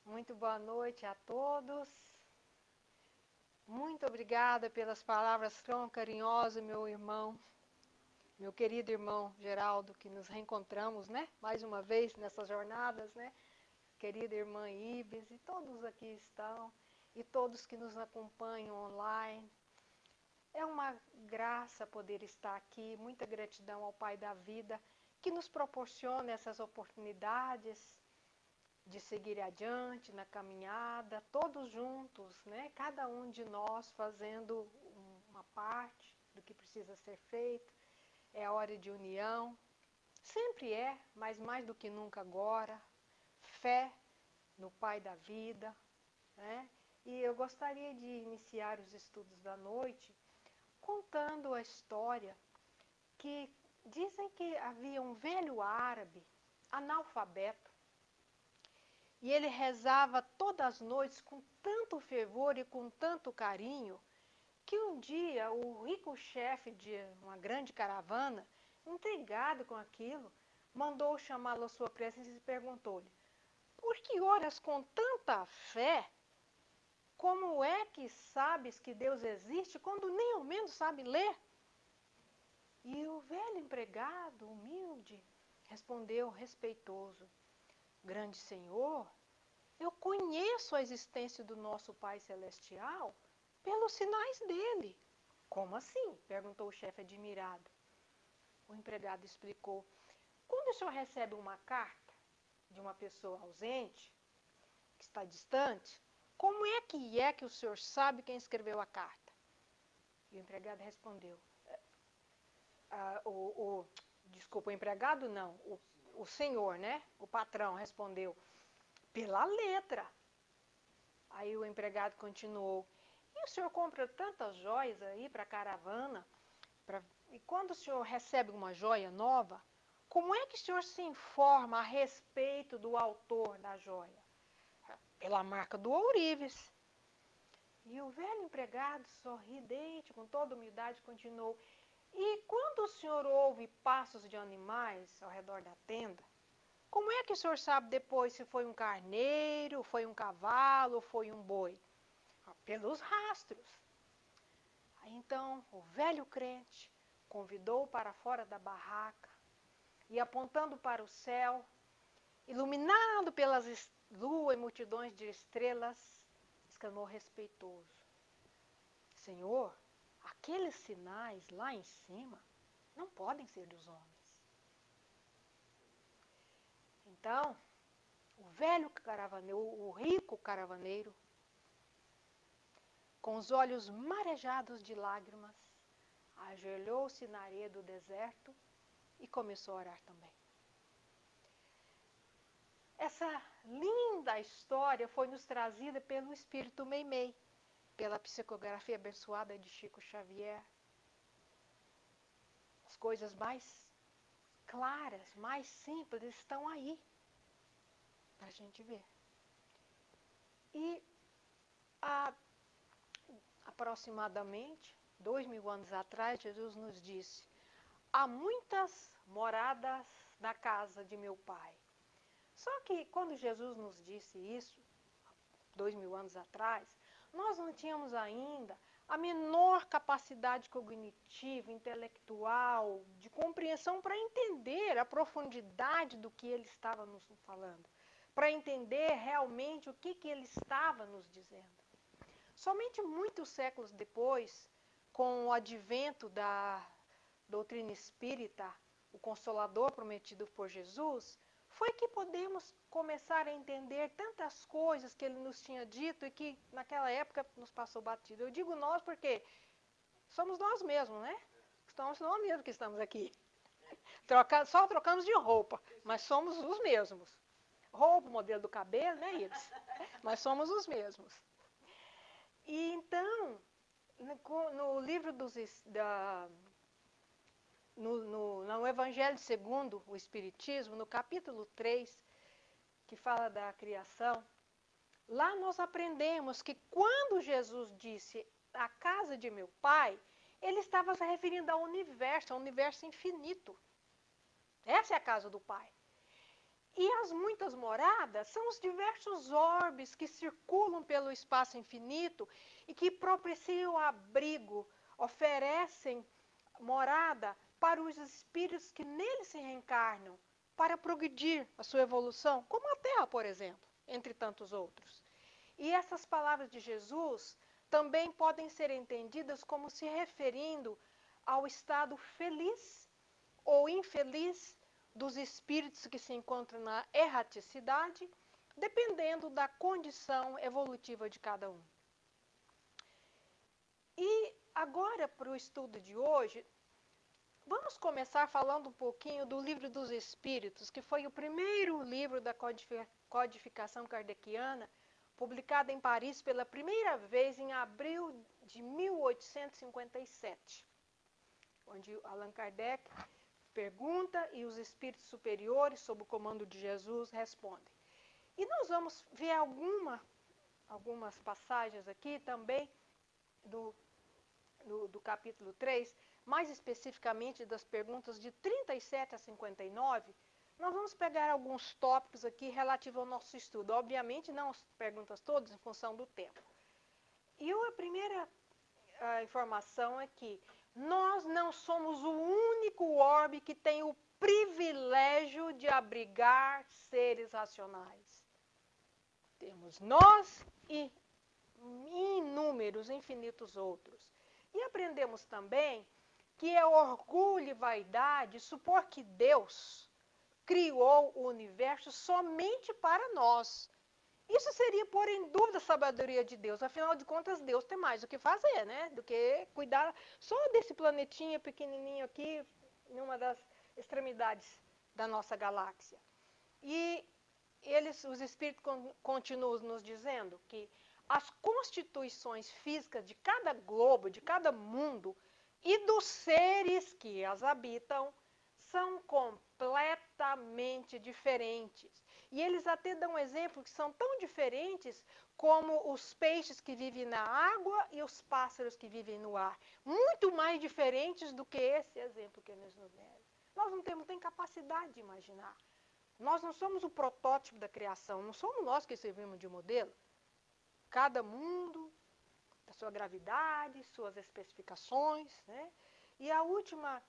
Muito boa noite a todos. Muito obrigada pelas palavras tão carinhosas, meu irmão, meu querido irmão Geraldo, que nos reencontramos, né? Mais uma vez nessas jornadas, né? Querida irmã Ibes e todos aqui estão, e todos que nos acompanham online. É uma graça poder estar aqui, muita gratidão ao Pai da Vida, que nos proporciona essas oportunidades de seguir adiante na caminhada, todos juntos, né? Cada um de nós fazendo uma parte do que precisa ser feito. É a hora de união, sempre é, mas mais do que nunca agora. Fé no Pai da Vida, né? E eu gostaria de iniciar os estudos da noite contando a história que dizem que havia um velho árabe, analfabeto, e ele rezava todas as noites com tanto fervor e com tanto carinho, que um dia o rico chefe de uma grande caravana, intrigado com aquilo, mandou chamá-lo à sua presença e perguntou-lhe: por que oras com tanta fé? Como é que sabes que Deus existe quando nem ao menos sabe ler? E o velho empregado, humilde, respondeu respeitoso: grande senhor, eu conheço a existência do nosso Pai Celestial pelos sinais dele. Como assim? Perguntou o chefe admirado. O empregado explicou: quando o senhor recebe uma carta de uma pessoa ausente, que está distante, como é que o senhor sabe quem escreveu a carta? E o empregado respondeu: desculpa, o empregado não, o senhor, né? O patrão respondeu: pela letra. Aí o empregado continuou: e o senhor compra tantas joias aí para a caravana? E quando o senhor recebe uma joia nova, como é que o senhor se informa a respeito do autor da joia? Pela marca do ourives. E o velho empregado, sorridente, com toda humildade, continuou: e quando o senhor ouve passos de animais ao redor da tenda, como é que o senhor sabe depois se foi um carneiro, foi um cavalo, foi um boi? Pelos rastros. Aí então o velho crente convidou-o para fora da barraca e, apontando para o céu, iluminado pelas lua e multidões de estrelas, exclamou respeitoso: Senhor, aqueles sinais lá em cima não podem ser dos homens. Então, o velho caravaneiro, o rico caravaneiro, com os olhos marejados de lágrimas, ajoelhou-se na areia do deserto e começou a orar também. Essa linda história foi nos trazida pelo Espírito Meimei, pela psicografia abençoada de Chico Xavier. As coisas mais claras, mais simples estão aí para a gente ver. E há aproximadamente 2000 anos atrás, Jesus nos disse: há muitas moradas na casa de meu Pai. Só que quando Jesus nos disse isso, 2000 anos atrás, nós não tínhamos ainda a menor capacidade cognitiva, intelectual, de compreensão para entender a profundidade do que ele estava nos falando, para entender realmente o que ele estava nos dizendo. Somente muitos séculos depois, com o advento da doutrina espírita, o Consolador prometido por Jesus, foi que podemos começar a entender tantas coisas que ele nos tinha dito e que naquela época nos passou batido. Eu digo nós porque somos nós mesmos, né? Somos nós mesmos que estamos aqui. Só trocamos de roupa, mas somos os mesmos. roubo o modelo do cabelo, né, Iris? Mas somos os mesmos. E então, no livro no Evangelho segundo o Espiritismo, no capítulo 3, que fala da criação, lá nós aprendemos que quando Jesus disse a casa de meu pai, ele estava se referindo ao universo infinito. Essa é a casa do pai. E as muitas moradas são os diversos orbes que circulam pelo espaço infinito e que propiciam abrigo, oferecem morada para os espíritos que nele se reencarnam, para progredir a sua evolução, como a Terra, por exemplo, entre tantos outros. E essas palavras de Jesus também podem ser entendidas como se referindo ao estado feliz ou infeliz dos espíritos que se encontram na erraticidade, dependendo da condição evolutiva de cada um. E agora, para o estudo de hoje, vamos começar falando um pouquinho do Livro dos Espíritos, que foi o primeiro livro da codificação kardeciana, publicado em Paris pela primeira vez em abril de 1857, onde Allan Kardec pergunta e os espíritos superiores, sob o comando de Jesus, respondem. E nós vamos ver algumas passagens aqui também do capítulo 3, mais especificamente das perguntas de 37 a 59. Nós vamos pegar alguns tópicos aqui relativos ao nosso estudo. Obviamente, não as perguntas todas, em função do tempo. E a primeira informação é que nós não somos o único orbe que tem o privilégio de abrigar seres racionais. Temos nós e inúmeros, infinitos outros. E aprendemos também que é orgulho e vaidade supor que Deus criou o universo somente para nós. Isso seria pôr em dúvida a sabedoria de Deus. Afinal de contas, Deus tem mais o que fazer, né? Do que cuidar só desse planetinha pequenininho aqui, numa das extremidades da nossa galáxia. E os espíritos continuam nos dizendo que as constituições físicas de cada globo, de cada mundo e dos seres que as habitam são completamente diferentes. E eles até dão exemplo que são tão diferentes como os peixes que vivem na água e os pássaros que vivem no ar. Muito mais diferentes do que esse exemplo que eles nos deram. Nós não temos nem capacidade de imaginar. Nós não somos o protótipo da criação, não somos nós que servimos de modelo. Cada mundo, da sua gravidade, suas especificações, né? E a última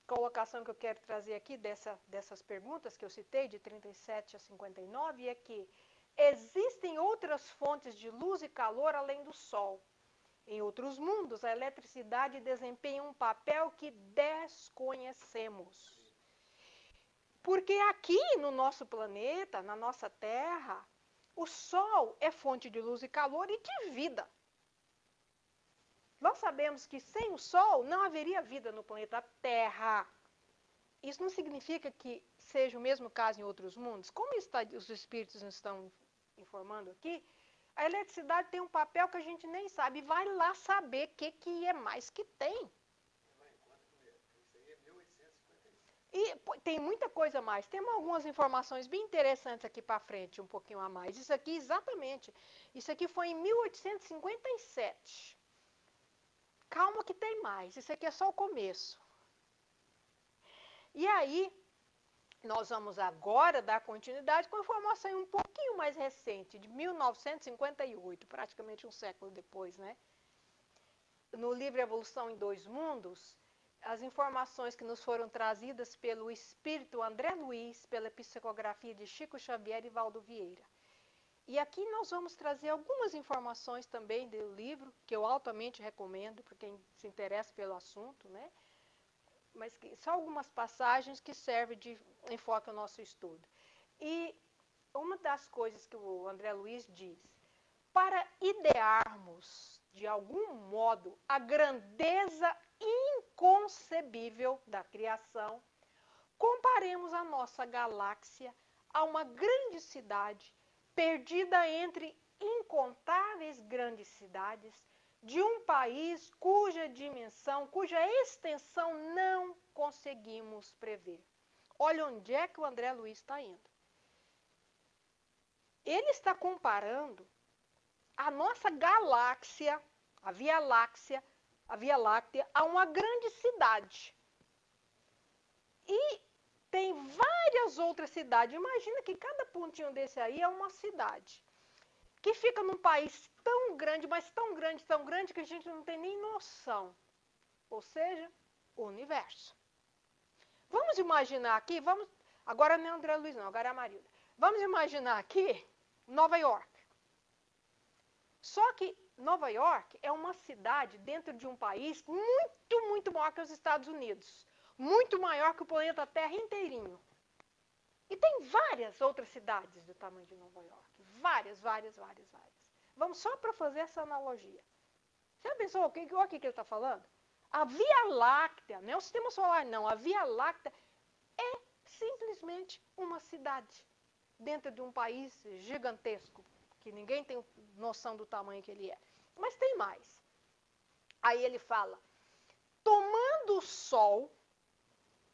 colocação que eu quero trazer aqui dessas perguntas que eu citei, de 37 a 59, é que existem outras fontes de luz e calor além do Sol. Em outros mundos, a eletricidade desempenha um papel que desconhecemos. Porque aqui no nosso planeta, na nossa Terra, o Sol é fonte de luz e calor e de vida. Nós sabemos que sem o Sol não haveria vida no planeta Terra. Isso não significa que seja o mesmo caso em outros mundos. Como os espíritos nos estão informando aqui, a eletricidade tem um papel que a gente nem sabe. Vai lá saber o que é mais que tem. E tem muita coisa a mais. Temos algumas informações bem interessantes aqui para frente, um pouquinho a mais. Isso aqui, exatamente, isso aqui foi em 1857. Calma que tem mais, isso aqui é só o começo. E aí, nós vamos agora dar continuidade com informação um pouquinho mais recente, de 1958, praticamente um século depois, né? No livro Evolução em Dois Mundos, as informações que nos foram trazidas pelo espírito André Luiz, pela psicografia de Chico Xavier e Valdo Vieira. E aqui nós vamos trazer algumas informações também do livro, que eu altamente recomendo para quem se interessa pelo assunto, né? Mas só algumas passagens que servem de enfoque ao nosso estudo. E uma das coisas que o André Luiz diz, para idearmos de algum modo a grandeza inconcebível da criação, comparemos a nossa galáxia a uma grande cidade, perdida entre incontáveis grandes cidades, de um país cuja dimensão, cuja extensão não conseguimos prever. Olha onde é que o André Luiz está indo. Ele está comparando a nossa galáxia, a Via Láctea, a uma grande cidade. E tem várias outras cidades. Imagina que cada pontinho desse aí é uma cidade. Que fica num país tão grande, mas tão grande, que a gente não tem nem noção. Ou seja, o universo. Vamos imaginar aqui, agora não é André Luiz não, agora é a Marilda. Vamos imaginar aqui Nova York. Só que Nova York é uma cidade dentro de um país muito maior que os Estados Unidos. Muito maior que o planeta Terra inteirinho. E tem várias outras cidades do tamanho de Nova York. Várias. Vamos só para fazer essa analogia. Você já pensou o que ele está falando? A Via Láctea, não é o Sistema Solar, não. A Via Láctea é simplesmente uma cidade dentro de um país gigantesco, que ninguém tem noção do tamanho que ele é. Mas tem mais. Aí ele fala, tomando o Sol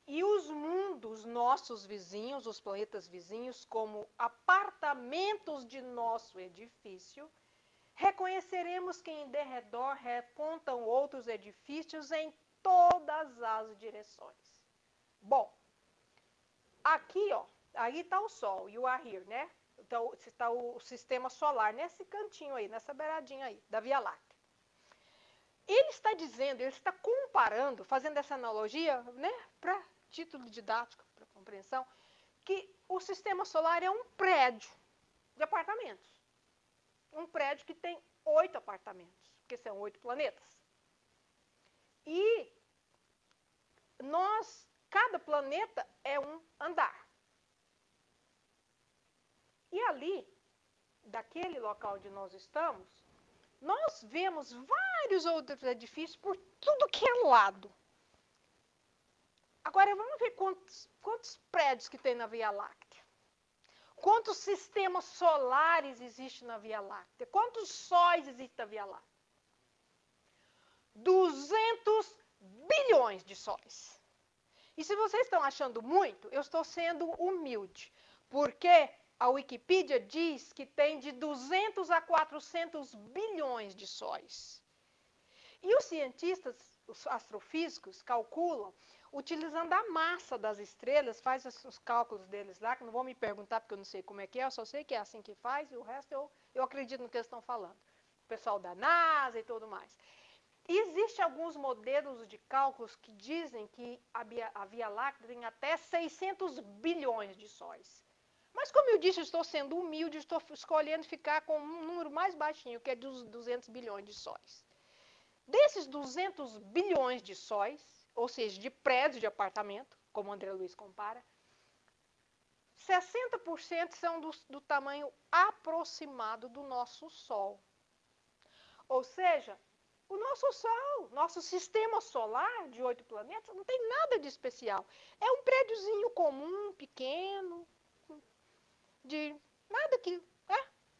e os mundos nossos vizinhos, os planetas vizinhos, como apartamentos de nosso edifício, reconheceremos que em derredor repontam outros edifícios em todas as direções. Bom, aqui, ó, aí está o Sol e o Ahir, né? Então, está o sistema solar nesse cantinho aí, nessa beiradinha aí, da Via Láctea. Ele está dizendo, ele está comparando, fazendo essa analogia, né, para título didático, para compreensão, que o sistema solar é um prédio de apartamentos. Um prédio que tem 8 apartamentos, porque são 8 planetas. E cada planeta é um andar. E ali, daquele local onde nós estamos, nós vemos vários outros edifícios por tudo que é lado. Agora, vamos ver quantos prédios que tem na Via Láctea. Quantos sistemas solares existem na Via Láctea? Quantos sóis existem na Via Láctea? 200 bilhões de sóis. E se vocês estão achando muito, eu estou sendo humilde. Porque a Wikipedia diz que tem de 200 a 400 bilhões de sóis. E os cientistas, os astrofísicos, calculam, utilizando a massa das estrelas, faz os cálculos deles lá, que não vão me perguntar porque eu não sei como é que é, eu só sei que é assim que faz, e o resto eu acredito no que eles estão falando. O pessoal da NASA e tudo mais. E existem alguns modelos de cálculos que dizem que a Via Láctea tem até 600 bilhões de sóis. Mas como eu disse, eu estou sendo humilde, estou escolhendo ficar com um número mais baixinho, que é dos 200 bilhões de sóis. Desses 200 bilhões de sóis, ou seja, de prédios de apartamento, como o André Luiz compara, 60% são do tamanho aproximado do nosso Sol. Ou seja, o nosso Sol, nosso sistema solar de 8 planetas, não tem nada de especial. É um prédiozinho comum, pequeno, de nada que...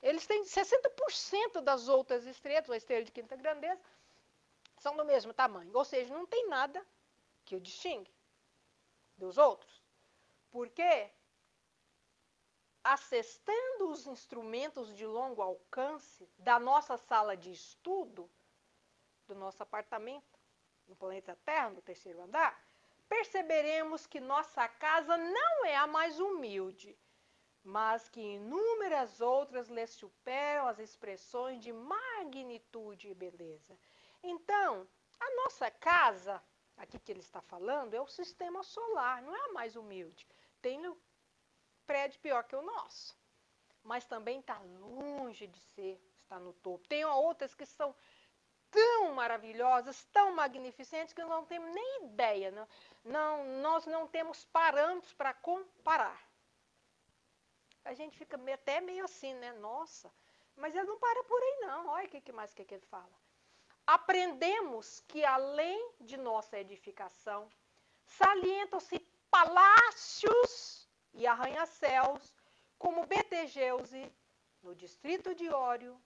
Eles têm 60% das outras estrelas, a estrela de quinta grandeza, são do mesmo tamanho. Ou seja, não tem nada que o distingue dos outros. Porque, acessando os instrumentos de longo alcance da nossa sala de estudo, do nosso apartamento, no planeta Terra, no 3º andar, perceberemos que nossa casa não é a mais humilde, mas que inúmeras outras lhe superam as expressões de magnitude e beleza. Então, a nossa casa, aqui que ele está falando, é o sistema solar, não é a mais humilde. Tem um prédio pior que o nosso, mas também está longe de estar no topo. Tem outras que são tão maravilhosas, tão magnificentes, que não temos nem ideia. Nós não temos parâmetros para comparar. A gente fica até meio assim, né? Nossa, mas ele não para por aí não. Olha o que mais que ele fala. Aprendemos que além de nossa edificação, salientam-se palácios e arranha-céus como Betelgeuse, no distrito de Ório,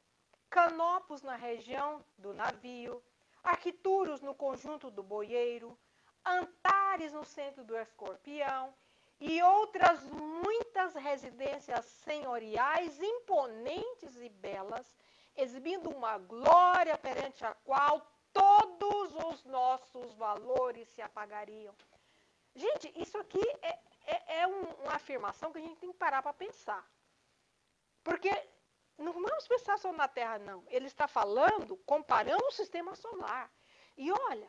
Canopus na região do navio, Arquituros no conjunto do Boieiro, Antares no centro do Escorpião e outras muitas residências senhoriais imponentes e belas, exibindo uma glória perante a qual todos os nossos valores se apagariam. Gente, isso aqui é uma afirmação que a gente tem que parar para pensar. Porque não vamos pensar só na Terra, não. Ele está falando, comparando o sistema solar. E olha,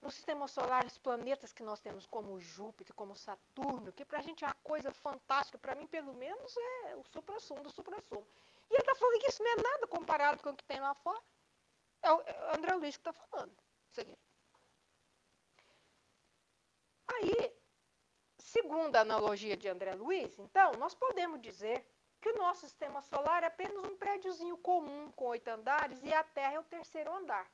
no sistema solar, os planetas que nós temos, como Júpiter, como Saturno, que pra gente é uma coisa fantástica, para mim, pelo menos, é o suprassumo do suprassumo. E ele está falando que isso não é nada comparado com o que tem lá fora. É o André Luiz que está falando. Isso aqui. Aí, segundo a analogia de André Luiz, então, nós podemos dizer que o nosso sistema solar é apenas um prédiozinho comum com 8 andares e a Terra é o terceiro andar.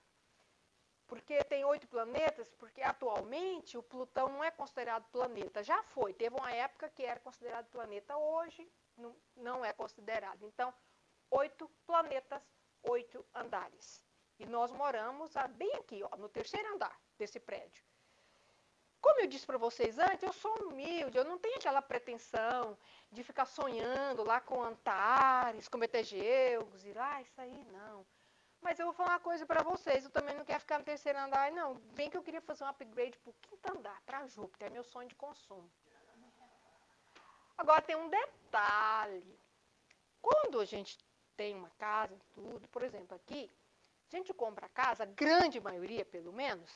Porque tem 8 planetas, porque atualmente o Plutão não é considerado planeta. Já foi, teve uma época que era considerado planeta, hoje não é considerado. Então, 8 planetas, 8 andares. E nós moramos bem aqui, ó, no terceiro andar desse prédio. Como eu disse para vocês antes, eu sou humilde, eu não tenho aquela pretensão de ficar sonhando lá com Antares, com Betelgeuse, isso aí não. Mas eu vou falar uma coisa para vocês, eu também não quero ficar no terceiro andar, não. Bem que eu queria fazer um upgrade para o quinto andar, para Júpiter, é meu sonho de consumo. Agora tem um detalhe. Quando a gente tem uma casa e tudo, por exemplo, aqui, a gente compra a casa, a grande maioria, pelo menos,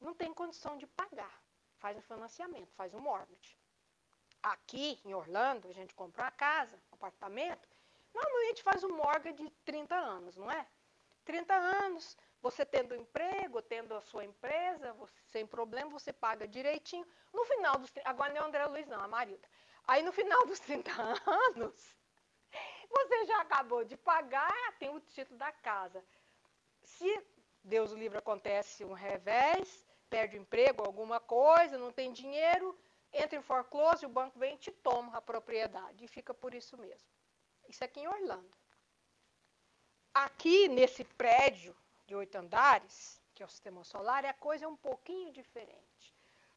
não tem condição de pagar. Faz um financiamento, faz um mortgage. Aqui, em Orlando, a gente compra uma casa, um apartamento, normalmente faz um mortgage de 30 anos, não é? 30 anos, você tendo emprego, tendo a sua empresa, sem problema, você paga direitinho. No final dos 30, agora não é o André Luiz, não, a Marilda. Aí no final dos 30 anos, você já acabou de pagar, tem o título da casa. Se Deus o livre acontece um revés, perde o emprego, alguma coisa, não tem dinheiro, entra em foreclosure, o banco vem e te toma a propriedade. E fica por isso mesmo. Isso aqui em Orlando. Aqui, nesse prédio de 8 andares, que é o sistema solar, a coisa é um pouquinho diferente.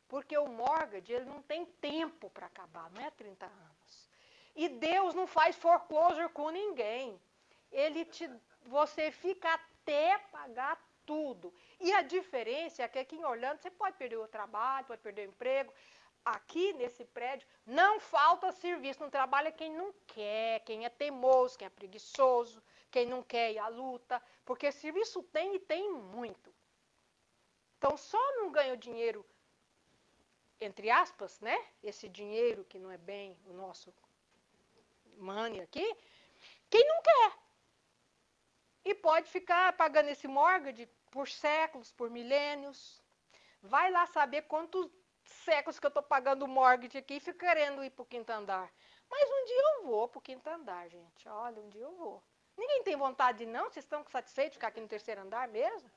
Porque o mortgage, ele não tem tempo para acabar, não é 30 anos. E Deus não faz foreclosure com ninguém. Você fica até pagar tudo. E a diferença é que aqui em Orlando você pode perder o trabalho, pode perder o emprego. Aqui nesse prédio não falta serviço, não trabalha quem não quer, quem é teimoso, quem é preguiçoso, quem não quer ir à luta, porque serviço tem e tem muito. Então só não ganha o dinheiro, entre aspas, né? Esse dinheiro que não é bem o nosso money aqui, quem não quer. E pode ficar pagando esse mortgage por séculos, por milênios. Vai lá saber quantos séculos que eu estou pagando o mortgage aqui e fico querendo ir para o quinto andar. Mas um dia eu vou para o quinto andar, gente. Olha, um dia eu vou. Ninguém tem vontade, não? Vocês estão satisfeitos de ficar aqui no terceiro andar mesmo?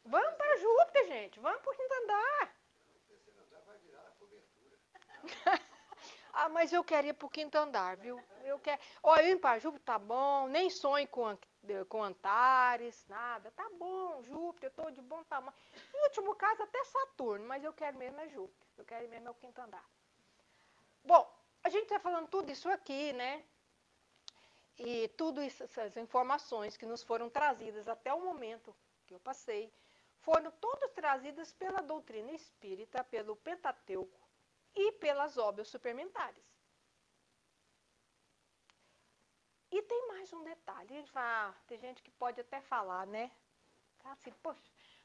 Vamos para Júpiter, gente. Vamos para o quinto andar. O terceiro andar vai virar a cobertura. Mas eu quero ir para o quinto andar, viu? Eu quero. Olha, eu ir para Júpiter tá bom. Nem sonho com Antares, nada. Tá bom, Júpiter, eu tô de bom tamanho. Em último caso, até Saturno, mas eu quero mesmo é Júpiter. Eu quero mesmo é o quinto andar. Bom, a gente está falando tudo isso aqui, né? E tudo isso, essas informações que nos foram trazidas até o momento que eu passei, foram todas trazidas pela doutrina espírita, pelo Pentateuco e pelas obras suplementares. E tem mais um detalhe, a gente vai, tem gente que pode até falar, né? Assim, poxa,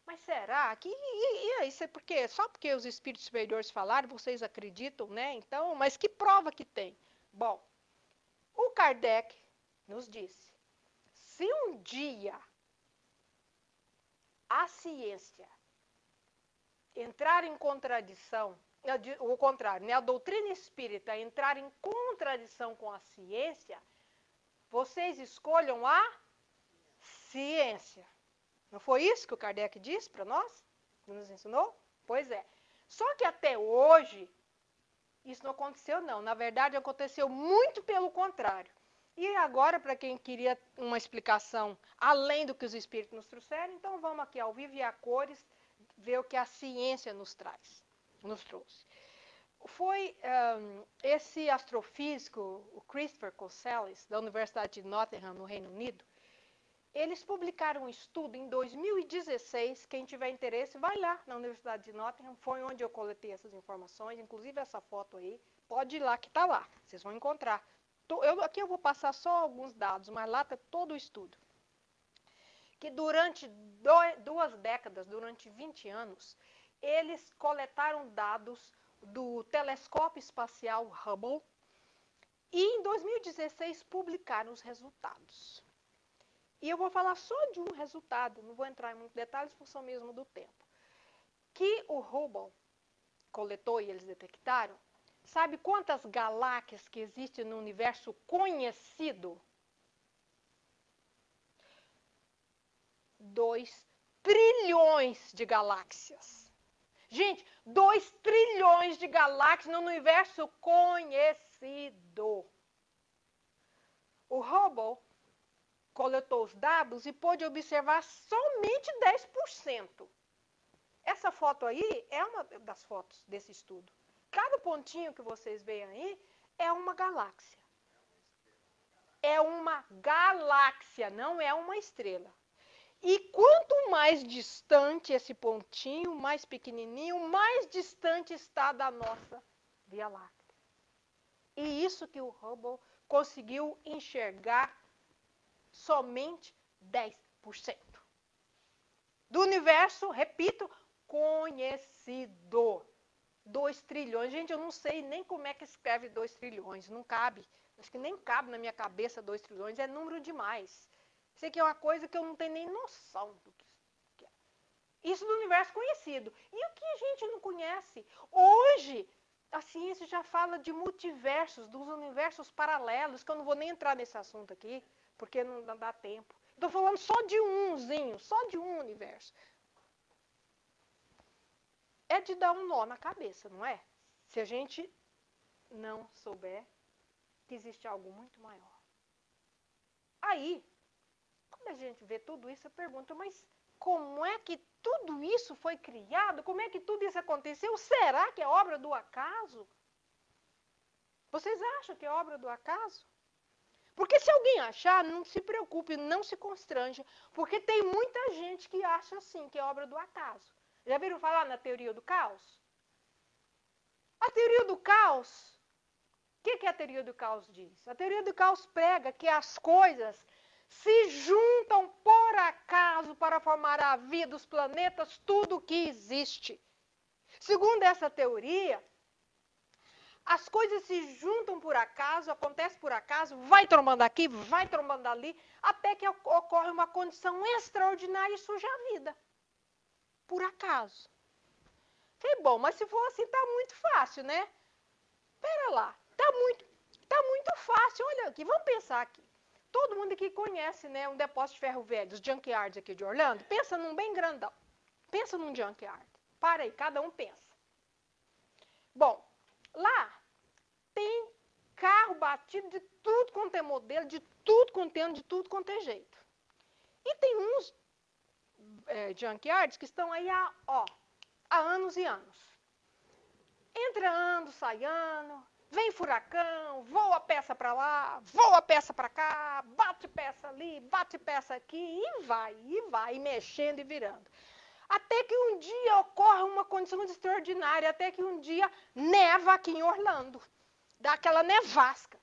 mas será que, e aí, porque, só porque os espíritos superiores falaram, vocês acreditam, né? Então, mas que prova que tem? Bom, o Kardec nos disse, se um dia a ciência entrar em contradição, o contrário, né? A doutrina espírita entrar em contradição com a ciência, vocês escolham a ciência. Não foi isso que o Kardec disse para nós? Que nos ensinou? Pois é. Só que até hoje, Isso não aconteceu, não. Na verdade, aconteceu muito pelo contrário. E agora, para quem queria uma explicação além do que os espíritos nos trouxeram, então vamos aqui ao vivo e a cores ver o que a ciência nos trouxe. Foi esse astrofísico, o Christopher Cosellis, da Universidade de Nottingham, no Reino Unido, eles publicaram um estudo em 2016. Quem tiver interesse, vai lá na Universidade de Nottingham, foi onde eu coletei essas informações, inclusive essa foto aí, pode ir lá que está lá, vocês vão encontrar. Aqui eu vou passar só alguns dados, mas lá está todo o estudo. Que durante 2 décadas, durante 20 anos, eles coletaram dados do telescópio espacial Hubble e em 2016 publicaram os resultados. E eu vou falar só de um resultado, não vou entrar em muitos detalhes por função mesmo do tempo. Que o Hubble coletou e eles detectaram, sabe quantas galáxias que existem no universo conhecido? 2 trilhões de galáxias. Gente, 2 trilhões de galáxias no universo conhecido. O Hubble coletou os dados e pôde observar somente 10%. Essa foto aí é uma das fotos desse estudo. Cada pontinho que vocês veem aí é uma galáxia. É uma galáxia, não é uma estrela. E quanto mais distante esse pontinho, mais pequenininho, mais distante está da nossa Via Láctea. E isso que o Hubble conseguiu enxergar somente 10% do universo, repito, conhecido. 2 trilhões. Gente, eu não sei nem como é que escreve 2 trilhões. Não cabe. Acho que nem cabe na minha cabeça 2 trilhões. É número demais. Isso aqui é uma coisa que eu não tenho nem noção do que é. Isso do universo conhecido. E o que a gente não conhece? Hoje, a ciência já fala de multiversos, dos universos paralelos, que eu não vou nem entrar nesse assunto aqui, porque não dá tempo. Estou falando só de umzinho, só de um universo. É de dar um nó na cabeça, não é? Se a gente não souber que existe algo muito maior. Aí, quando a gente vê tudo isso, eu pergunto, mas como é que tudo isso foi criado? Como é que tudo isso aconteceu? Será que é obra do acaso? Vocês acham que é obra do acaso? Porque se alguém achar, não se preocupe, não se constranja, porque tem muita gente que acha assim, que é obra do acaso. Já viram falar na teoria do caos? A teoria do caos, o que a teoria do caos diz? A teoria do caos prega que as coisas se juntam por acaso para formar a vida, os planetas, tudo o que existe. Segundo essa teoria, as coisas se juntam por acaso, acontece por acaso, vai trombando aqui, vai trombando ali, até que ocorre uma condição extraordinária e surge a vida. Por acaso. Falei, bom, mas se for assim, tá muito fácil, né? Pera lá, tá muito fácil. Olha aqui, vamos pensar aqui. Todo mundo aqui conhece, né, um depósito de ferro velho, os junkyards aqui de Orlando. Pensa num bem grandão. Pensa num junkyard. Para aí, cada um pensa. Bom, lá tem carro batido de tudo quanto é modelo, de tudo quanto é ano, de tudo quanto é jeito. E tem uns junkyards que estão aí há anos e anos. Entra ano, sai ano, vem furacão, voa peça para lá, voa peça para cá, bate peça ali, bate peça aqui, e vai, mexendo e virando. Até que um dia ocorre uma condição extraordinária, até que um dia neva aqui em Orlando. Dá aquela nevasca.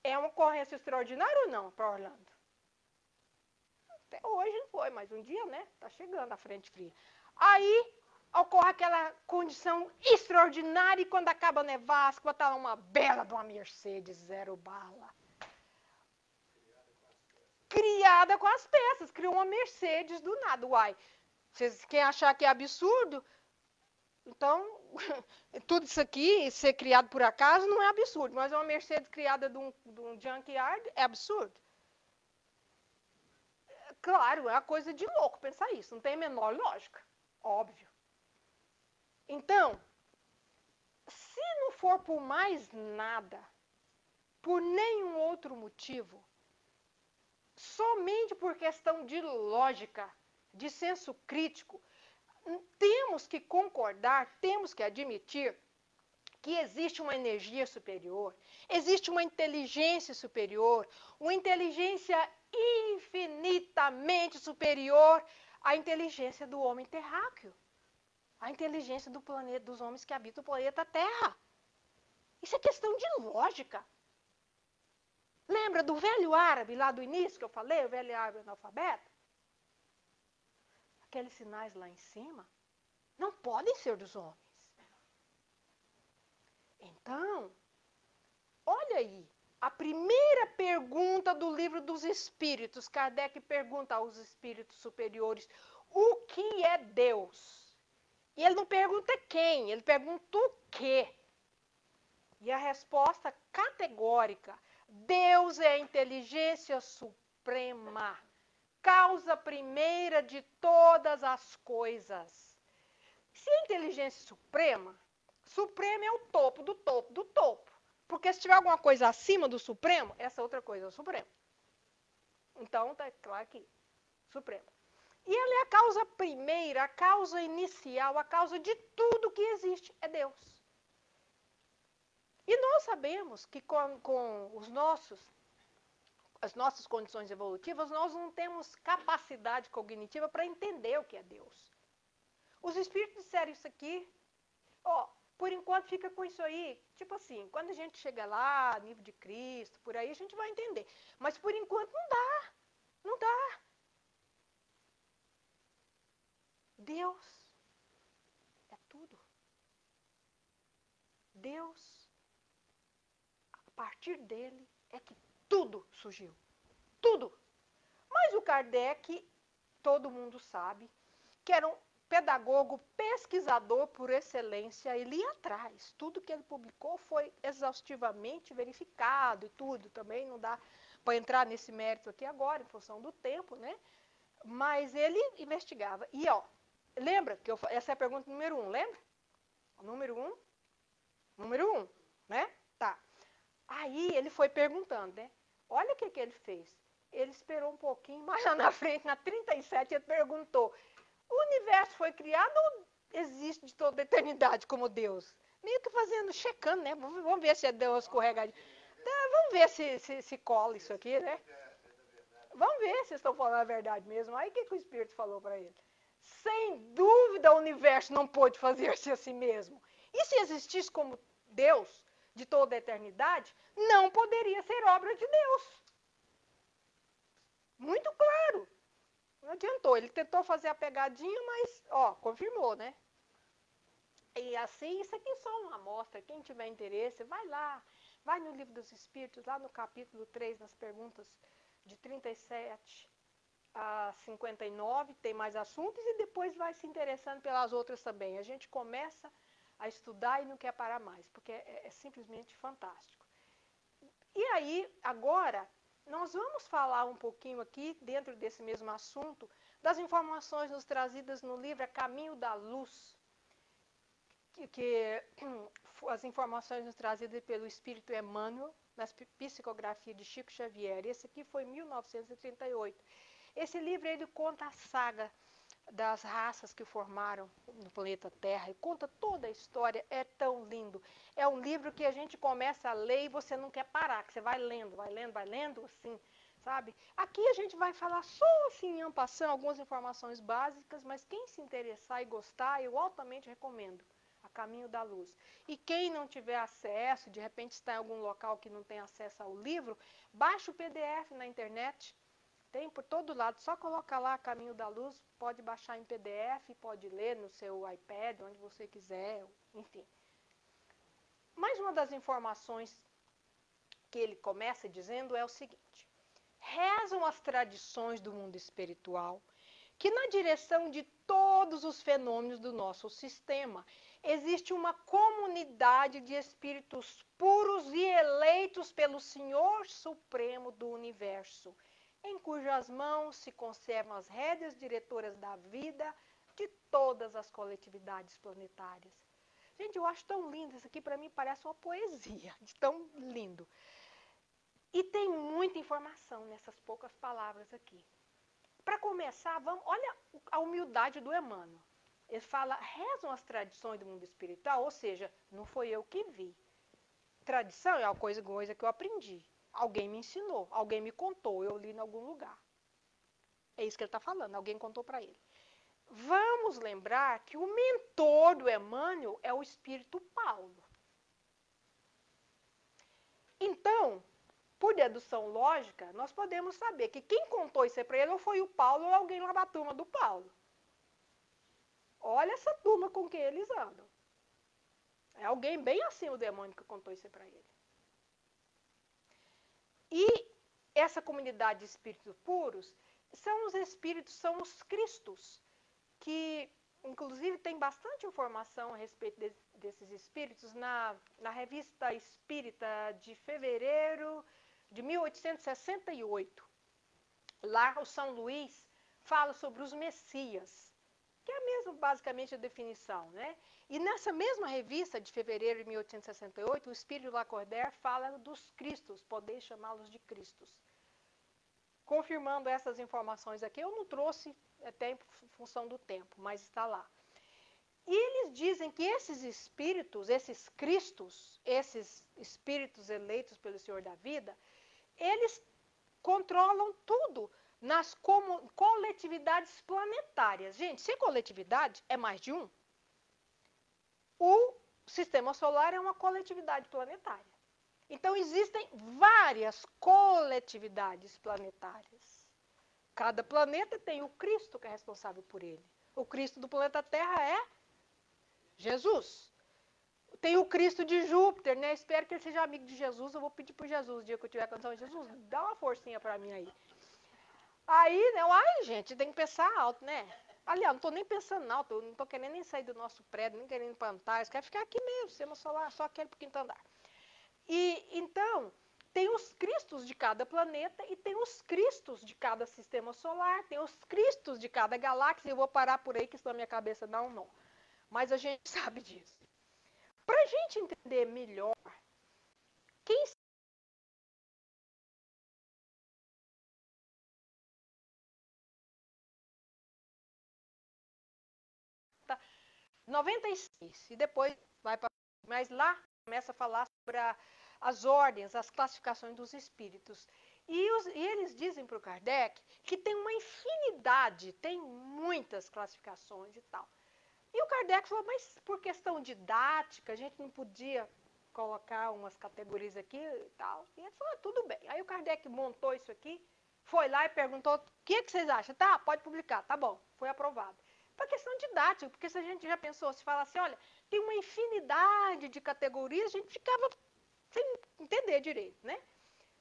É uma ocorrência extraordinária ou não para Orlando? Até hoje não foi, mas um dia, né? Tá chegando a frente fria. Aí ocorre aquela condição extraordinária e quando acaba a nevasca, vai estar uma bela de uma Mercedes 0 bala. Criada com as peças. Criou uma Mercedes do nada. Uai, vocês querem achar que é absurdo? Então, tudo isso aqui, ser criado por acaso, não é absurdo. Mas uma Mercedes criada de um junkyard é absurdo. Claro, é uma coisa de louco pensar isso. Não tem a menor lógica. Óbvio. Então, se não for por mais nada, por nenhum outro motivo, somente por questão de lógica, de senso crítico, temos que concordar, temos que admitir que existe uma energia superior, existe uma inteligência superior, uma inteligência infinitamente superior à inteligência do homem terráqueo, à inteligência do planeta, dos homens que habitam o planeta Terra. Isso é questão de lógica. Lembra do velho árabe lá do início que eu falei, o velho árabe analfabeto? Aqueles sinais lá em cima não podem ser dos homens. Então, olha aí, a primeira pergunta do livro dos Espíritos, Kardec pergunta aos espíritos superiores, o que é Deus? E ele não pergunta quem, ele pergunta o quê? E a resposta categórica, Deus é a inteligência suprema, causa primeira de todas as coisas. Se a inteligência suprema, supremo é o topo do topo do topo. Porque se tiver alguma coisa acima do Supremo, essa outra coisa é o Supremo. Então, tá claro que Supremo. E ele é a causa primeira, a causa inicial, a causa de tudo que existe, é Deus. E nós sabemos que com as nossas condições evolutivas, nós não temos capacidade cognitiva para entender o que é Deus. Os espíritos disseram isso aqui, por enquanto fica com isso aí, tipo assim, quando a gente chega lá, nível de Cristo, por aí a gente vai entender. Mas por enquanto não dá. Deus é tudo. Deus, a partir dele é que tudo surgiu. Tudo. Mas o Kardec, todo mundo sabe, que era um pedagogo, pesquisador por excelência, ele ia atrás. Tudo que ele publicou foi exaustivamente verificado e tudo. Também não dá para entrar nesse mérito aqui agora, em função do tempo, né? Mas ele investigava. E, lembra que essa é a pergunta número 1, lembra? Número 1, né? Tá. Aí ele foi perguntando, né? Olha o que ele fez. Ele esperou um pouquinho, mais lá na frente, na 37, ele perguntou: o universo foi criado ou existe de toda a eternidade como Deus? Meio que checando, né? Vamos ver se é Deus escorregadinho. Vamos ver se cola isso aqui, né? Vamos ver se estão falando a verdade mesmo. Aí o que o Espírito falou para ele? Sem dúvida o universo não pôde fazer-se a si mesmo. E se existisse como Deus de toda a eternidade, não poderia ser obra de Deus. Muito claro. Não adiantou. Ele tentou fazer a pegadinha, mas, confirmou, né? E assim, isso aqui é só uma amostra. Quem tiver interesse, vai lá. Vai no Livro dos Espíritos, lá no capítulo 3, nas perguntas de 37 a 59, tem mais assuntos, e depois vai se interessando pelas outras também. A gente começa a estudar e não quer parar mais, porque é simplesmente fantástico. E aí, agora, nós vamos falar um pouquinho aqui, dentro desse mesmo assunto, das informações nos trazidas no livro A Caminho da Luz, que as informações nos trazidas pelo Espírito Emmanuel, na psicografia de Chico Xavier. Esse aqui foi em 1938. Esse livro, ele conta a saga das raças que formaram no planeta Terra, e conta toda a história, é tão lindo. É um livro que a gente começa a ler e você não quer parar, que você vai lendo, assim, sabe? Aqui a gente vai falar só assim, em passando, algumas informações básicas, mas quem se interessar e gostar, eu altamente recomendo A Caminho da Luz. E quem não tiver acesso, de repente está em algum local que não tem acesso ao livro, baixa o PDF na internet. Tem por todo lado, só colocar lá Caminho da Luz, pode baixar em PDF, pode ler no seu iPad, onde você quiser, enfim. Mais uma das informações que ele começa dizendo é o seguinte: rezam as tradições do mundo espiritual que na direção de todos os fenômenos do nosso sistema existe uma comunidade de espíritos puros e eleitos pelo Senhor Supremo do Universo, em cujas mãos se conservam as rédeas diretoras da vida de todas as coletividades planetárias. Gente, eu acho tão lindo. Isso aqui para mim parece uma poesia, de tão lindo. E tem muita informação nessas poucas palavras aqui. Para começar, olha a humildade do Emmanuel. Ele fala, rezam as tradições do mundo espiritual, ou seja, não foi eu que vi. Tradição é uma coisa que eu aprendi. Alguém me ensinou, alguém me contou, eu li em algum lugar. É isso que ele está falando, alguém contou para ele. Vamos lembrar que o mentor do Emmanuel é o Espírito Paulo. Então, por dedução lógica, nós podemos saber que quem contou isso para ele ou foi o Paulo ou alguém lá da turma do Paulo. Olha essa turma com quem eles andam. É alguém bem acima do demônio que contou isso para ele. E essa comunidade de espíritos puros são os espíritos, são os cristos, que inclusive tem bastante informação a respeito desses espíritos na Revista Espírita de fevereiro de 1868. Lá o São Luís fala sobre os Messias, que é mesmo basicamente a definição, né? E nessa mesma revista de fevereiro de 1868, o Espírito Lacordaire fala dos Cristos, poder chamá-los de Cristos. Confirmando essas informações aqui, eu não trouxe até em função do tempo, mas está lá. E eles dizem que esses espíritos, esses Cristos, esses espíritos eleitos pelo Senhor da vida, eles controlam tudo nas coletividades planetárias. Gente, se coletividade é mais de um, o sistema solar é uma coletividade planetária. Então, existem várias coletividades planetárias. Cada planeta tem o Cristo que é responsável por ele. O Cristo do planeta Terra é Jesus. Tem o Cristo de Júpiter, né? Espero que ele seja amigo de Jesus. Eu vou pedir por Jesus, o dia que eu tiver condição. Jesus, dá uma forcinha para mim aí. Aí, né? Ai, gente, tem que pensar alto, né? Aliás, não tô nem pensando alto, não tô querendo nem sair do nosso prédio, nem querendo ir para Antares, quero ficar aqui mesmo, sistema solar, só aquele pro quinto andar. E, então, tem os cristos de cada planeta e tem os cristos de cada sistema solar, tem os cristos de cada galáxia. Eu vou parar por aí, que senão a minha cabeça dá um nó. Mas a gente sabe disso. Para a gente entender melhor quem 96, e depois vai para. Mas lá começa a falar sobre as ordens, as classificações dos espíritos. E eles dizem para o Kardec que tem uma infinidade, tem muitas classificações e tal. E o Kardec falou, mas por questão didática, a gente não podia colocar umas categorias aqui e tal. E ele falou, tudo bem. Aí o Kardec montou isso aqui, foi lá e perguntou, o que vocês acham? Tá, pode publicar, tá bom, foi aprovado. Para questão didática, porque se a gente já pensou, se fala assim, olha, tem uma infinidade de categorias, a gente ficava sem entender direito, né?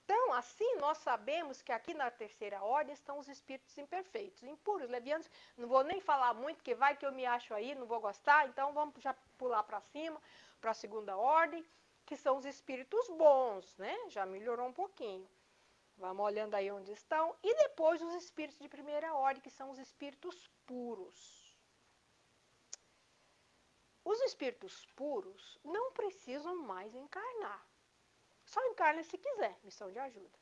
Então, assim, nós sabemos que aqui na terceira ordem estão os espíritos imperfeitos, impuros, levianos. Não vou nem falar muito, porque vai que eu me acho aí, não vou gostar. Então, vamos já pular para cima, para a segunda ordem, que são os espíritos bons, né? Já melhorou um pouquinho. Vamos olhando aí onde estão. E depois os espíritos de primeira ordem, que são os espíritos puros. Os espíritos puros não precisam mais encarnar. Só encarna se quiser, missão de ajuda.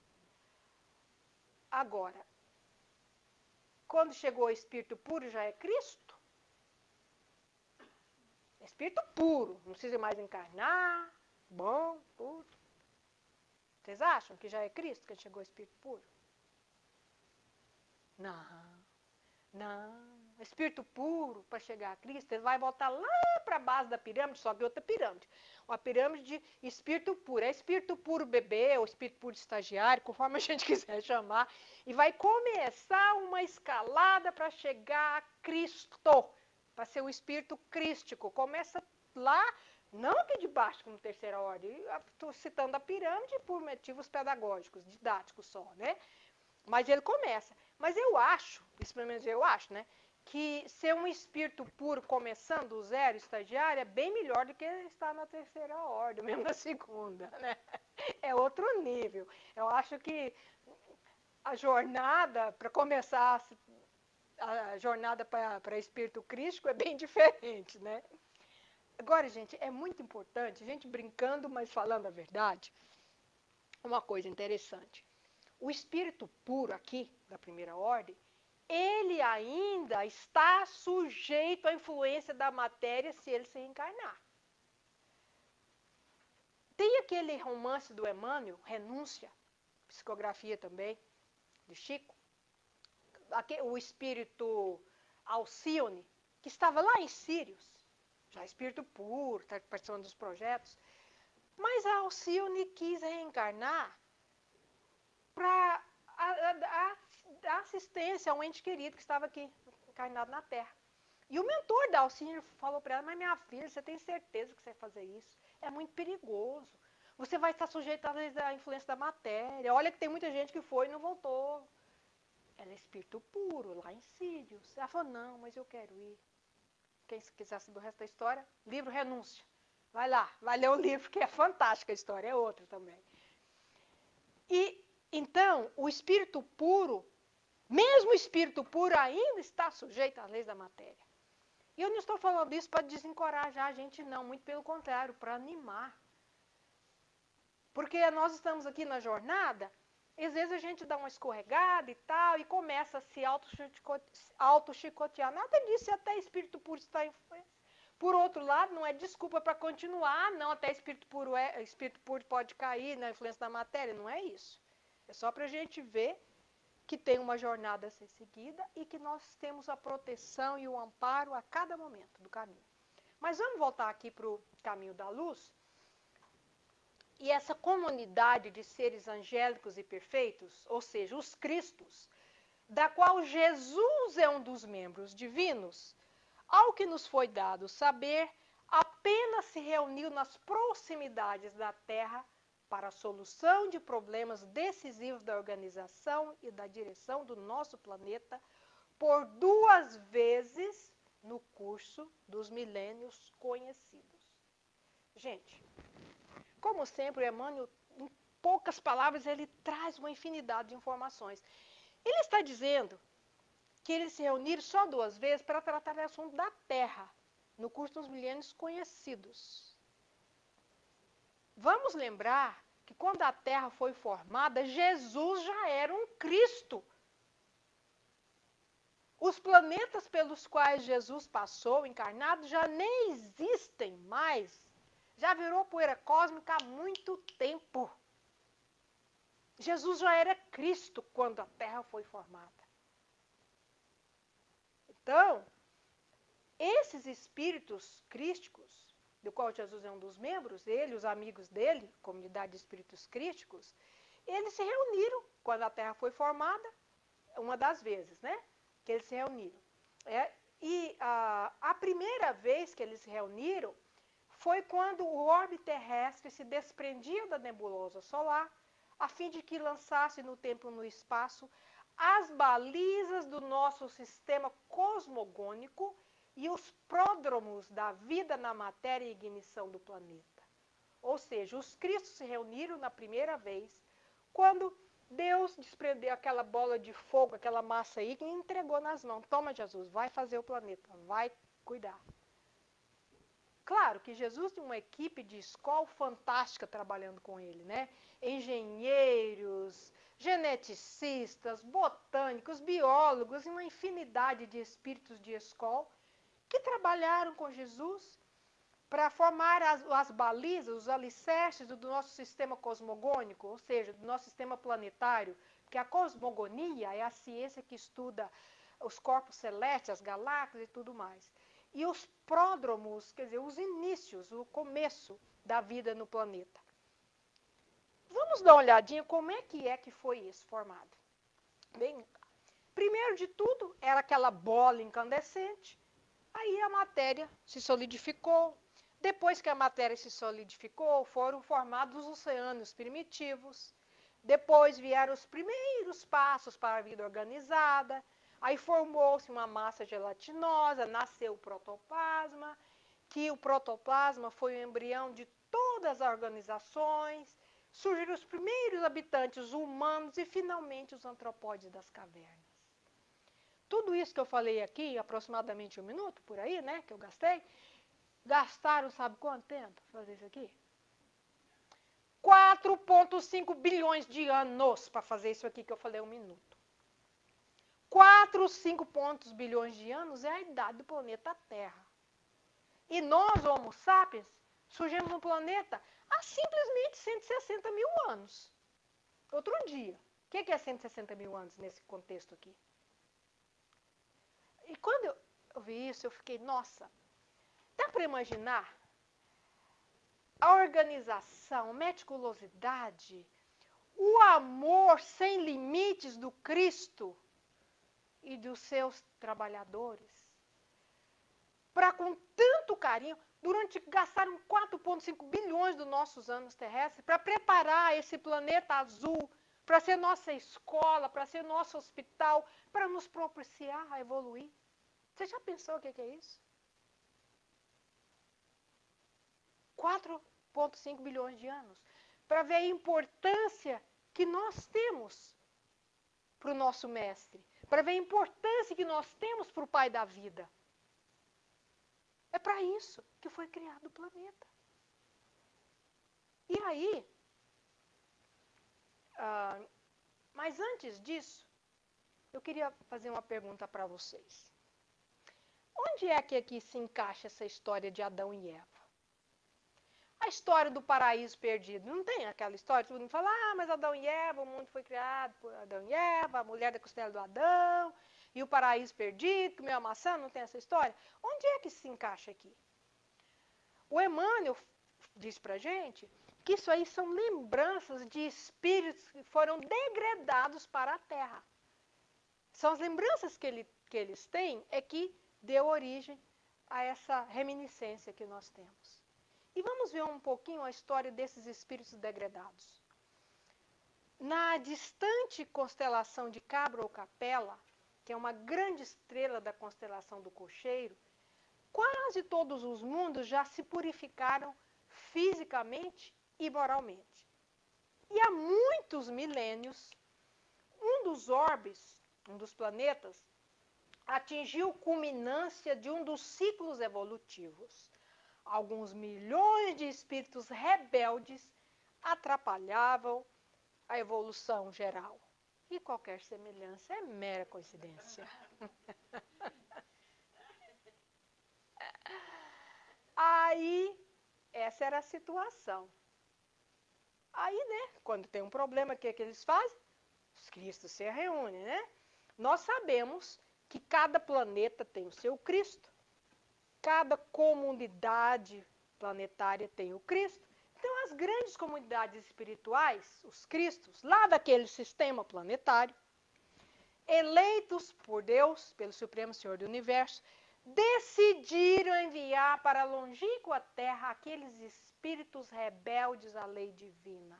Agora, quando chegou o espírito puro, já é Cristo? Espírito puro, não precisa mais encarnar, bom, tudo. Vocês acham que já é Cristo que chegou o espírito puro? Não, não. Espírito puro, para chegar a Cristo, ele vai voltar lá para a base da pirâmide, só que outra pirâmide. Uma pirâmide de espírito puro. É espírito puro bebê, ou espírito puro estagiário, conforme a gente quiser chamar. E vai começar uma escalada para chegar a Cristo, para ser o espírito crístico. Começa lá, não aqui de baixo, como terceira ordem. Estou citando a pirâmide por motivos pedagógicos, didáticos só, né? Mas ele começa. Mas eu acho, isso pelo menos eu acho, né? Que ser um espírito puro começando do zero, estagiário, é bem melhor do que estar na terceira ordem, mesmo na segunda, né? É outro nível. Eu acho que a jornada, para começar a jornada para espírito crístico, é bem diferente, né? Agora, gente, é muito importante, a gente brincando, mas falando a verdade, uma coisa interessante. O espírito puro aqui, da primeira ordem, ele ainda está sujeito à influência da matéria se ele se reencarnar. Tem aquele romance do Emmanuel, Renúncia, psicografia também, de Chico, o espírito Alcione, que estava lá em Sírios, já espírito puro, está participando dos projetos, mas a Alcione quis reencarnar para a assistência a um ente querido que estava aqui, encarnado na Terra. E o mentor da Alcione falou para ela, mas minha filha, você tem certeza que você vai fazer isso? É muito perigoso. Você vai estar sujeito à influência da matéria. Olha que tem muita gente que foi e não voltou. Ela é espírito puro, lá em Sírios. Ela falou, não, mas eu quero ir. Quem quiser saber o resto da história, livro Renúncia. Vai lá, vai ler o livro, que é fantástica a história, é outra também. E, então, o espírito puro, mesmo o espírito puro ainda está sujeito às leis da matéria. E eu não estou falando isso para desencorajar a gente, não. Muito pelo contrário, para animar. Porque nós estamos aqui na jornada, e às vezes a gente dá uma escorregada e tal, e começa a se auto-chicotear. Nada disso, até espírito puro está em influência. Por outro lado, não é desculpa para continuar, não, até espírito puro pode cair na influência da matéria, não é isso. É só para a gente ver que tem uma jornada a ser seguida e que nós temos a proteção e o amparo a cada momento do caminho. Mas vamos voltar aqui para o caminho da luz. E essa comunidade de seres angélicos e perfeitos, ou seja, os Cristos, da qual Jesus é um dos membros divinos, ao que nos foi dado saber, apenas se reuniu nas proximidades da Terra para a solução de problemas decisivos da organização e da direção do nosso planeta por 2 vezes no curso dos milênios conhecidos. Gente, como sempre, o Emmanuel, em poucas palavras, ele traz uma infinidade de informações. Ele está dizendo que eles se reuniram só 2 vezes para tratar do assunto da Terra, no curso dos milênios conhecidos. Vamos lembrar que quando a Terra foi formada, Jesus já era um Cristo. Os planetas pelos quais Jesus passou, encarnado, já nem existem mais. Já virou poeira cósmica há muito tempo. Jesus já era Cristo quando a Terra foi formada. Então, esses espíritos crísticos, do qual Jesus é um dos membros, ele, os amigos dele, comunidade de espíritos crísticos, eles se reuniram quando a Terra foi formada, uma das vezes, né? Que eles se reuniram. E a primeira vez que eles se reuniram foi quando o orbe terrestre se desprendia da nebulosa solar, a fim de que lançasse no tempo e no espaço as balizas do nosso sistema cosmogônico e os pródromos da vida na matéria e ignição do planeta. Ou seja, os Cristos se reuniram na primeira vez, quando Deus desprendeu aquela bola de fogo, aquela massa aí, e entregou nas mãos. Toma, Jesus, vai fazer o planeta, vai cuidar. Claro que Jesus tinha uma equipe de escola fantástica trabalhando com ele, né? Engenheiros, geneticistas, botânicos, biólogos e uma infinidade de espíritos de escola que trabalharam com Jesus para formar as balizas, os alicerces do nosso sistema cosmogônico, ou seja, do nosso sistema planetário, porque a cosmogonia é a ciência que estuda os corpos celestes, as galáxias e tudo mais. E os pródromos, quer dizer, os inícios, o começo da vida no planeta. Vamos dar uma olhadinha como é que foi isso formado. Bem, primeiro de tudo, era aquela bola incandescente, aí a matéria se solidificou. Depois que a matéria se solidificou, foram formados os oceanos primitivos. Depois vieram os primeiros passos para a vida organizada. Aí formou-se uma massa gelatinosa, nasceu o protoplasma, que o protoplasma foi o embrião de todas as organizações. Surgiram os primeiros habitantes humanos e, finalmente, os antropóides das cavernas. Tudo isso que eu falei aqui, aproximadamente 1 minuto, por aí, né, que eu gastei, gastaram, sabe quanto tempo para fazer isso aqui? 4,5 bilhões de anos para fazer isso aqui que eu falei 1 minuto. 4, 5 bilhões de anos é a idade do planeta Terra. E nós, Homo sapiens, surgimos no planeta há simplesmente 160 mil anos. Outro dia. O que é 160 mil anos nesse contexto aqui? E quando eu vi isso, eu fiquei, nossa, dá para imaginar a organização, meticulosidade, o amor sem limites do Cristo e dos seus trabalhadores? Para com tanto carinho, gastaram 4,5 bilhões dos nossos anos terrestres para preparar esse planeta azul, para ser nossa escola, para ser nosso hospital, para nos propiciar a evoluir. Você já pensou o que é isso? 4,5 bilhões de anos. Para ver a importância que nós temos para o nosso mestre. Para ver a importância que nós temos para o Pai da vida. É para isso que foi criado o planeta. E aí, mas antes disso, eu queria fazer uma pergunta para vocês. Onde é que aqui se encaixa essa história de Adão e Eva? A história do paraíso perdido. Não tem aquela história? Todo mundo fala, mas Adão e Eva, o mundo foi criado por Adão e Eva, a mulher da costela do Adão, e o paraíso perdido, comeu a maçã, não tem essa história? Onde é que se encaixa aqui? O Emmanuel diz pra gente que isso aí são lembranças de espíritos que foram degradados para a Terra. São as lembranças que eles têm é que deu origem a essa reminiscência que nós temos. E vamos ver um pouquinho a história desses espíritos degradados. Na distante constelação de Cabra ou Capela, que é uma grande estrela da constelação do Cocheiro, quase todos os mundos já se purificaram fisicamente e moralmente. E há muitos milênios, um dos orbes, um dos planetas, atingiu culminância de um dos ciclos evolutivos. Alguns milhões de espíritos rebeldes atrapalhavam a evolução geral. E qualquer semelhança é mera coincidência. Aí, essa era a situação. Aí, né, quando tem um problema, o que eles fazem? Os Cristos se reúnem, né? Nós sabemos que cada planeta tem o seu Cristo. Cada comunidade planetária tem o Cristo. Então, as grandes comunidades espirituais, os Cristos, lá daquele sistema planetário, eleitos por Deus, pelo Supremo Senhor do Universo, decidiram enviar para a longínqua Terra aqueles espíritos rebeldes à lei divina.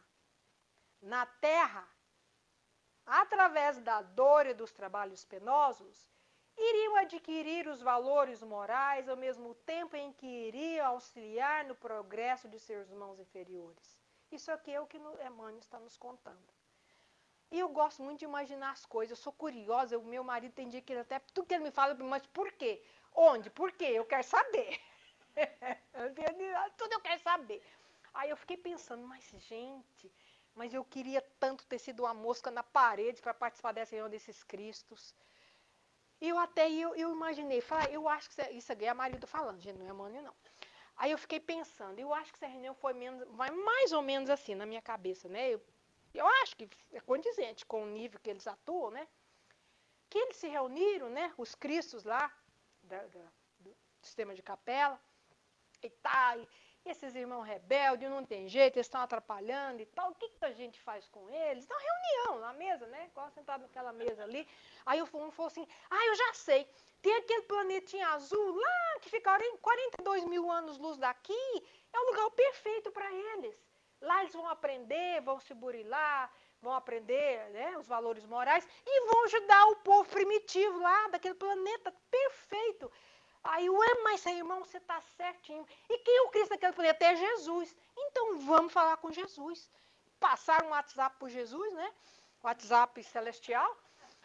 Na Terra, através da dor e dos trabalhos penosos, iriam adquirir os valores morais ao mesmo tempo em que iriam auxiliar no progresso de seus irmãos inferiores. Isso aqui é o que Emmanuel está nos contando. E eu gosto muito de imaginar as coisas, eu sou curiosa, o meu marido tem dia que ele até, tudo que ele me fala, mas por quê? Onde? Por quê? Eu quero saber. Tudo eu quero saber. Aí eu fiquei pensando, mas eu queria tanto ter sido uma mosca na parede para participar dessa reunião desses Cristos. E eu imaginei, falei, eu acho que isso aqui é marido falando, gente, não é Emmanuel não. Aí eu fiquei pensando, eu acho que essa reunião foi mais ou menos assim na minha cabeça, né? Eu acho que é condizente com o nível que eles atuam, né? Que eles se reuniram, né? Os Cristos lá, do sistema de capela, e tal, e esses irmãos rebeldes, não tem jeito, eles estão atrapalhando e tal, o que a gente faz com eles? Então, reunião na mesa, né? Igual sentado naquela mesa ali. Aí um falou assim, eu já sei, tem aquele planetinha azul lá, que fica 42 mil anos-luz daqui, é o lugar perfeito para eles. Lá eles vão aprender, vão se burilar, vão aprender, né, os valores morais e vão ajudar o povo primitivo lá, daquele planeta perfeito. Aí, mas irmão, você está certinho. E quem é o Cristo daquele planeta? É Jesus. Então, vamos falar com Jesus. Passaram o WhatsApp para Jesus, né? O WhatsApp celestial.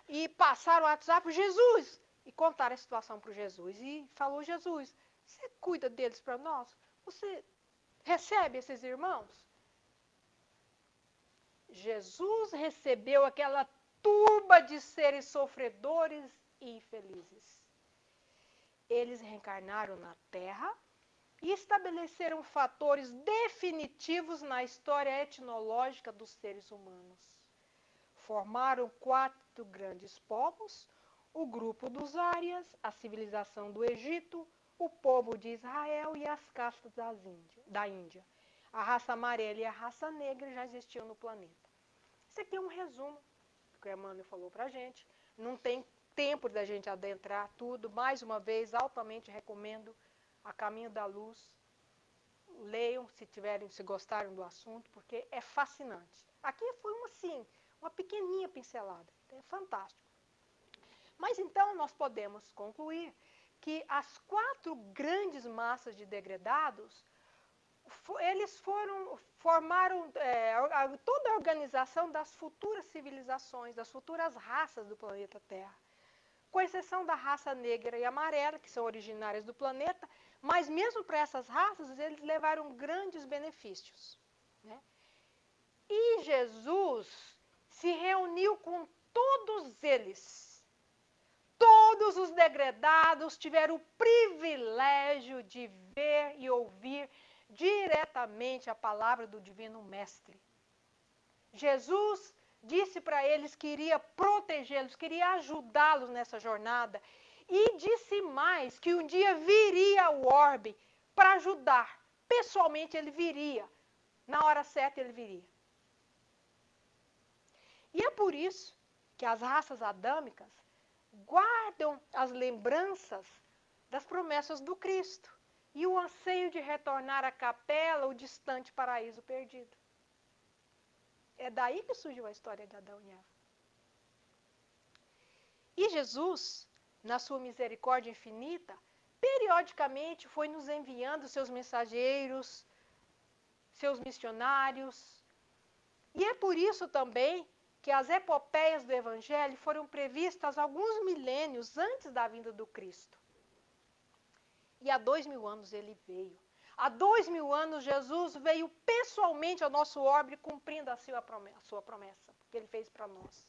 E passaram o WhatsApp para Jesus. E contaram a situação para Jesus. E falou Jesus, Você cuida deles para nós? Você recebe esses irmãos? Jesus recebeu aquela turba de seres sofredores e infelizes. Eles reencarnaram na Terra e estabeleceram fatores definitivos na história etnológica dos seres humanos. Formaram 4 grandes povos: o grupo dos Árias, a civilização do Egito, o povo de Israel e as castas da Índia. A raça amarela e a raça negra já existiam no planeta. Isso aqui é um resumo do que o Emmanuel falou para a gente. Não tem tempo da gente adentrar tudo. Mais uma vez, altamente recomendo A Caminho da Luz. Leiam se gostaram do assunto, porque é fascinante. Aqui foi uma pequenininha pincelada. É fantástico. Mas então nós podemos concluir que as 4 grandes massas de degradados, eles formaram toda a organização das futuras civilizações, das futuras raças do planeta Terra. Com exceção da raça negra e amarela, que são originárias do planeta, mas mesmo para essas raças, eles levaram grandes benefícios, né? E Jesus se reuniu com todos eles. Todos os degradados tiveram o privilégio de ver e ouvir diretamente a palavra do Divino Mestre. Jesus disse para eles que iria protegê-los, queria ajudá-los nessa jornada. E disse mais, que um dia viria o orbe para ajudar. Pessoalmente ele viria. Na hora certa ele viria. E é por isso que as raças adâmicas guardam as lembranças das promessas do Cristo e o anseio de retornar à capela, o distante paraíso perdido. É daí que surgiu a história de Adão e Eva. E Jesus, na sua misericórdia infinita, periodicamente foi nos enviando seus mensageiros, seus missionários. E é por isso também que as epopeias do Evangelho foram previstas alguns milênios antes da vinda do Cristo. E há 2000 anos ele veio. Há 2000 anos Jesus veio pessoalmente ao nosso orbe cumprindo a sua promessa que ele fez para nós.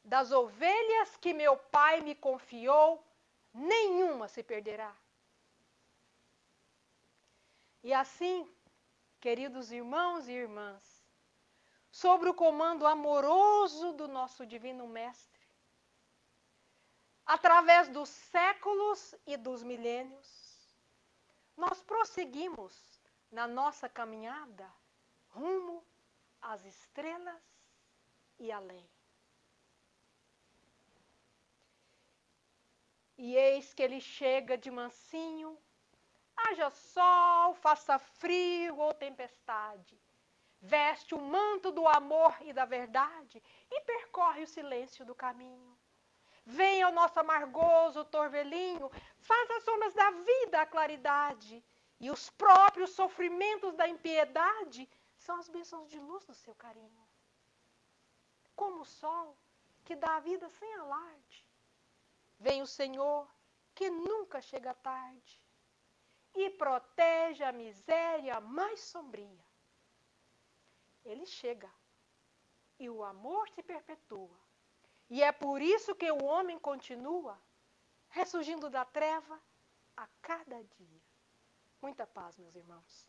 Das ovelhas que meu Pai me confiou, nenhuma se perderá. E assim, queridos irmãos e irmãs, sob o comando amoroso do nosso Divino Mestre, através dos séculos e dos milênios, nós prosseguimos na nossa caminhada rumo às estrelas e além. E eis que ele chega de mansinho, haja sol, faça frio ou tempestade, veste o manto do amor e da verdade e percorre o silêncio do caminho. Vem ao nosso amargoso torvelinho, faz as sombras da vida a claridade, e os próprios sofrimentos da impiedade são as bênçãos de luz do seu carinho. Como o sol que dá a vida sem alarde, vem o Senhor que nunca chega tarde e protege a miséria mais sombria. Ele chega e o amor se perpetua. E é por isso que o homem continua ressurgindo da treva a cada dia. Muita paz, meus irmãos.